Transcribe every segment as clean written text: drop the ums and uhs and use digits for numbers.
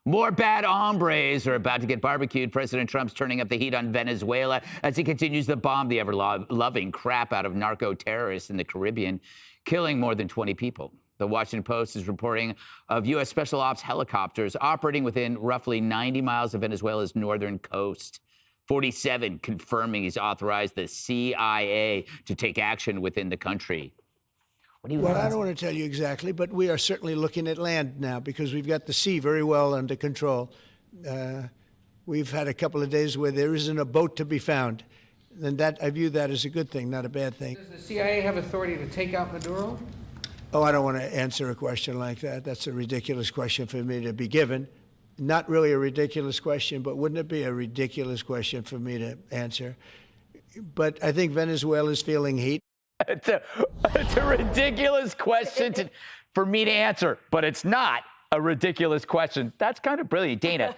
More bad hombres are about to get barbecued. President Trump's turning up the heat on Venezuela as he continues to bomb the ever-loving crap out of narco-terrorists in the Caribbean, killing more than 20 people. The Washington Post is reporting of U.S. Special Ops helicopters operating within roughly 90 miles of Venezuela's northern coast. 47 confirming he's authorized the CIA to take action within the country. Well, I don't want to tell you exactly, but we are certainly looking at land now because we've got the sea very well under control. We've had a couple of days where there isn't a boat to be found. And that I view that as a good thing, not a bad thing. Does the CIA have authority to take out Maduro? Oh, I don't want to answer a question like that. That's a ridiculous question for me to be given. Not really a ridiculous question, but wouldn't it be a ridiculous question for me to answer? But I think Venezuela's feeling heat. It's a ridiculous question for me to answer, but it's not a ridiculous question. That's kind of brilliant. Dana,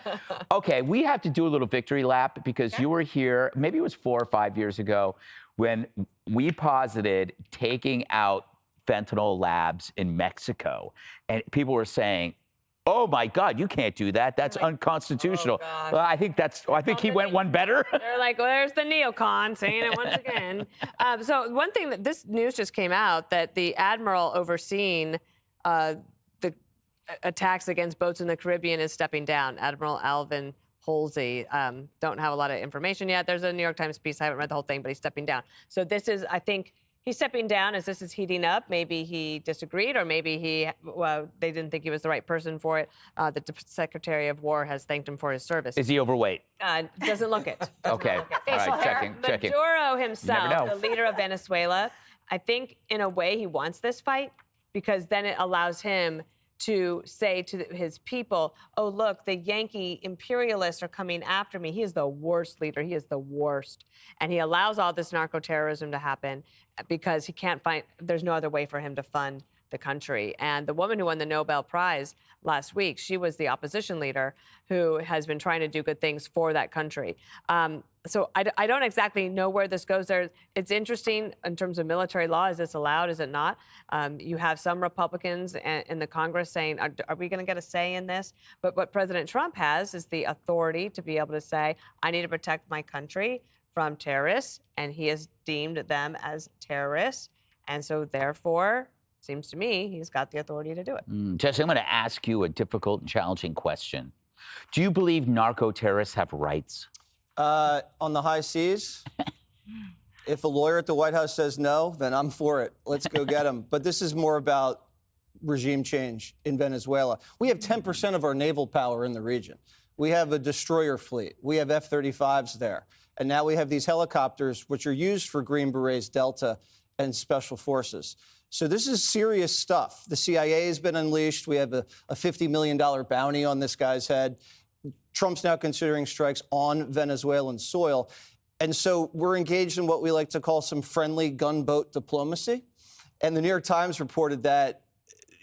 okay, we have to do a little victory lap because you were here, maybe it was 4 or 5 years ago, when we posited taking out fentanyl labs in Mexico. And people were saying, oh my God, you can't do that. That's unconstitutional. Oh, well, I think he went one better. They're like, well, there's the neocon saying it once again. So one thing that this news just came out that the admiral overseeing the attacks against boats in the Caribbean is stepping down. Admiral Alvin Halsey. Don't have a lot of information yet. There's a New York Times piece. I haven't read the whole thing, but he's stepping down. So this is, I think, he's stepping down as this is heating up. Maybe he disagreed, or maybe they didn't think he was the right person for it. The Secretary of War has thanked him for his service. Is he overweight? Doesn't look it. Okay. All right, checking. Maduro himself, the leader of Venezuela, I think in a way he wants this fight because then it allows him to say to his people, oh, look, the Yankee imperialists are coming after me. He is the worst leader. He is the worst. And he allows all this narco-terrorism to happen because he can't find, there's no other way for him to fund the country. And the woman who won the Nobel Prize last week, she was the opposition leader who has been trying to do good things for that country. So I don't exactly know where this goes there. It's interesting in terms of military law. Is this allowed? Is it not? You have some Republicans in the Congress saying, are we going to get a say in this? But what President Trump has is the authority to be able to say, I need to protect my country from terrorists. And he has deemed them as terrorists. And so therefore, seems to me he's got the authority to do it. Jesse, I'm going to ask you a difficult and challenging question. Do you believe narco-terrorists have rights? On the high seas, if a lawyer at the White House says no, then I'm for it. Let's go get them. But this is more about regime change in Venezuela. We have 10% of our naval power in the region. We have a destroyer fleet. We have F-35s there. And now we have these helicopters, which are used for Green Berets, Delta, and Special Forces. So this is serious stuff. The CIA has been unleashed. We have a $50 million bounty on this guy's head. Trump's now considering strikes on Venezuelan soil. And so we're engaged in what we like to call some friendly gunboat diplomacy. And the New York Times reported that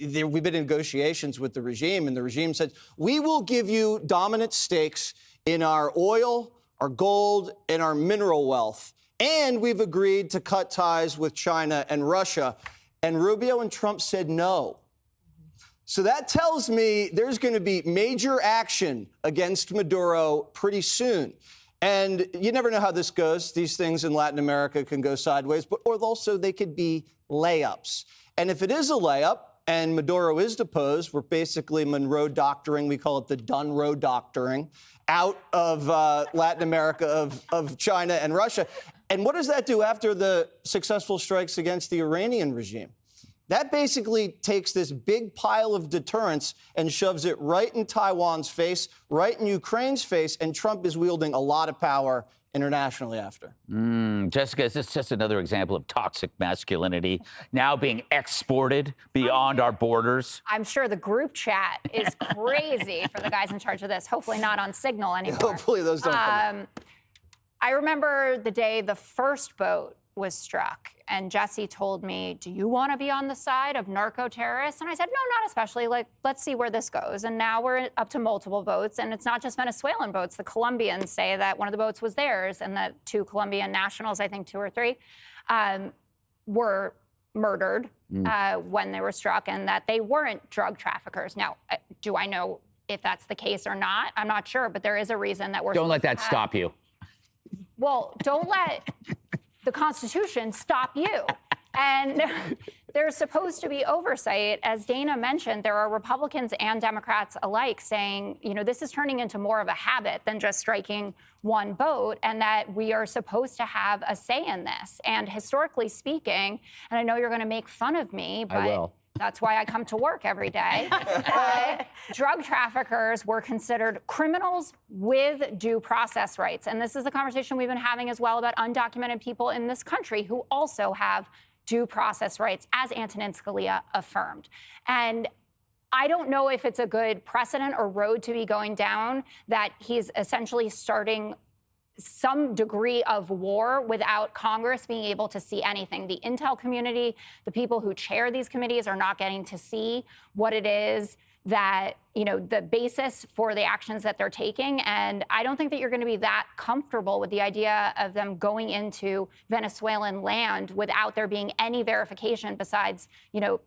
we've been in negotiations with the regime, and the regime said, we will give you dominant stakes in our oil, our gold, and our mineral wealth. And we've agreed to cut ties with China and Russia. And Rubio and Trump said no. So that tells me there's going to be major action against Maduro pretty soon. And you never know how this goes. These things in Latin America can go sideways, but or also they could be layups. And if it is a layup and Maduro is deposed, we're basically Monroe doctoring, we call it the Dunroe doctoring, out of Latin America, of China and Russia. And what does that do after the successful strikes against the Iranian regime? That basically takes this big pile of deterrence and shoves it right in Taiwan's face, right in Ukraine's face, and Trump is wielding a lot of power internationally after. Jessica, is this just another example of toxic masculinity now being exported beyond our borders? I'm sure the group chat is crazy for the guys in charge of this. Hopefully not on Signal anymore. Hopefully those don't come out. I remember the day the first boat was struck, and Jesse told me, do you want to be on the side of narco-terrorists? And I said, no, not especially. Like, let's see where this goes. And now we're up to multiple boats, and it's not just Venezuelan boats. The Colombians say that one of the boats was theirs, and that 2 Colombian nationals, I think 2 or 3, were murdered when they were struck, and that they weren't drug traffickers. Now, do I know if that's the case or not. I'm not sure, but there is a reason that we're Don't let supposed that to stop you. Well, don't let the Constitution stop you. And there's supposed to be oversight. As Dana mentioned, there are Republicans and Democrats alike saying, you know, this is turning into more of a habit than just striking one vote, and that we are supposed to have a say in this. And historically speaking, and I know you're going to make fun of me, but I will. That's why I come to work every day. Drug traffickers were considered criminals with due process rights. And this is the conversation we've been having as well about undocumented people in this country who also have due process rights, as Antonin Scalia affirmed. And I don't know if it's a good precedent or road to be going down that he's essentially starting some degree of war without Congress being able to see anything. The intel community, the people who chair these committees, are not getting to see what it is that, you know, the basis for the actions that they're taking. And I don't think that you're going to be that comfortable with the idea of them going into Venezuelan land without there being any verification besides, you know,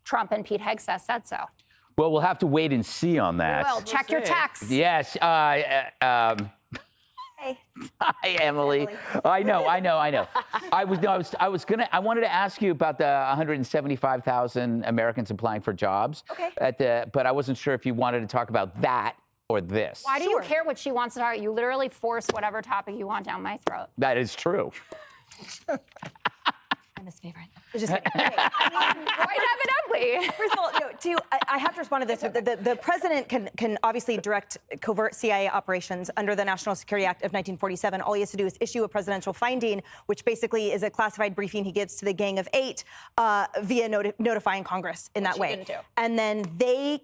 Trump and Pete Hegseth said so. Well, we'll have to wait and see on that. Well, check your texts. Yes. Hey. Hi, Emily. I know. I wanted to ask you about the 175,000 Americans applying for jobs. Okay. But I wasn't sure if you wanted to talk about that or this. Why do you care what she wants to talk? You literally force whatever topic you want down my throat. That is true. I'm his favorite. Just Quite evidently. First of all, I have to respond to this. The president can obviously direct covert CIA operations under the National Security Act of 1947. All he has to do is issue a presidential finding, which basically is a classified briefing he gives to the Gang of Eight via notifying Congress in that way. Didn't do. And then they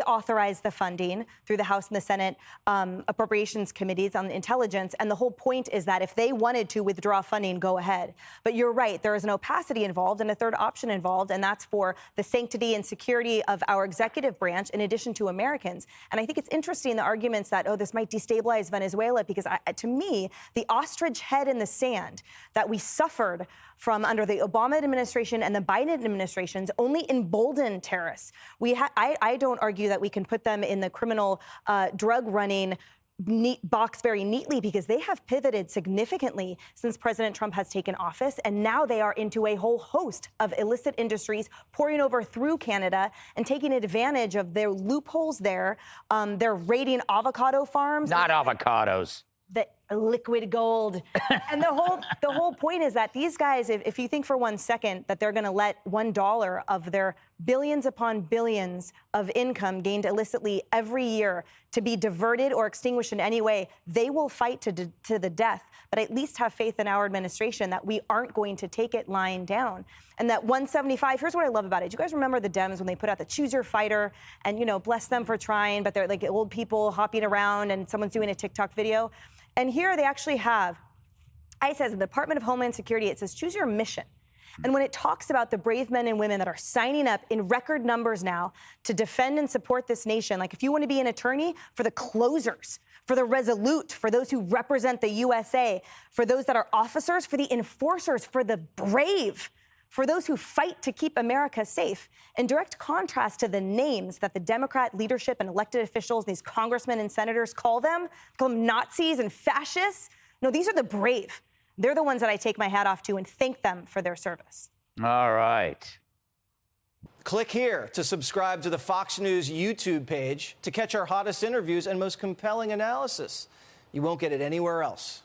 authorize the funding through the House and the Senate appropriations committees on intelligence. And the whole point is that if they wanted to withdraw funding, go ahead. But you're right, there is an opacity involved and a third option involved, and that's for the sanctity and security of our executive branch in addition to Americans. And I think it's interesting, the arguments that, oh, this might destabilize Venezuela, because to me, the ostrich head in the sand that we suffered from under the Obama administration and the Biden administrations only emboldened terrorists. I don't argue that we can put them in the criminal drug running box very neatly, because they have pivoted significantly since President Trump has taken office, and now they are into a whole host of illicit industries pouring over through Canada and taking advantage of their loopholes there. They're raiding avocado farms. Not avocados. The liquid gold. And the whole point is that these guys, if you think for 1 second that they're going to let $1 of their billions upon billions of income gained illicitly every year to be diverted or extinguished in any way, they will fight to the death. But at least have faith in our administration that we aren't going to take it lying down. And that 175, here's what I love about it. Do you guys remember the Dems when they put out the Choose Your Fighter? And, you know, bless them for trying, but they're like old people hopping around and someone's doing a TikTok video. And here they actually have, ICE says, in the Department of Homeland Security, it says, choose your mission. And when it talks about the brave men and women that are signing up in record numbers now to defend and support this nation, like if you want to be an attorney, for the closers, for the resolute, for those who represent the USA, for those that are officers, for the enforcers, for the brave, for those who fight to keep America safe, in direct contrast to the names that the Democrat leadership and elected officials, these congressmen and senators call them Nazis and fascists. No, these are the brave. They're the ones that I take my hat off to and thank them for their service. All right. Click here to subscribe to the Fox News YouTube page to catch our hottest interviews and most compelling analysis. You won't get it anywhere else.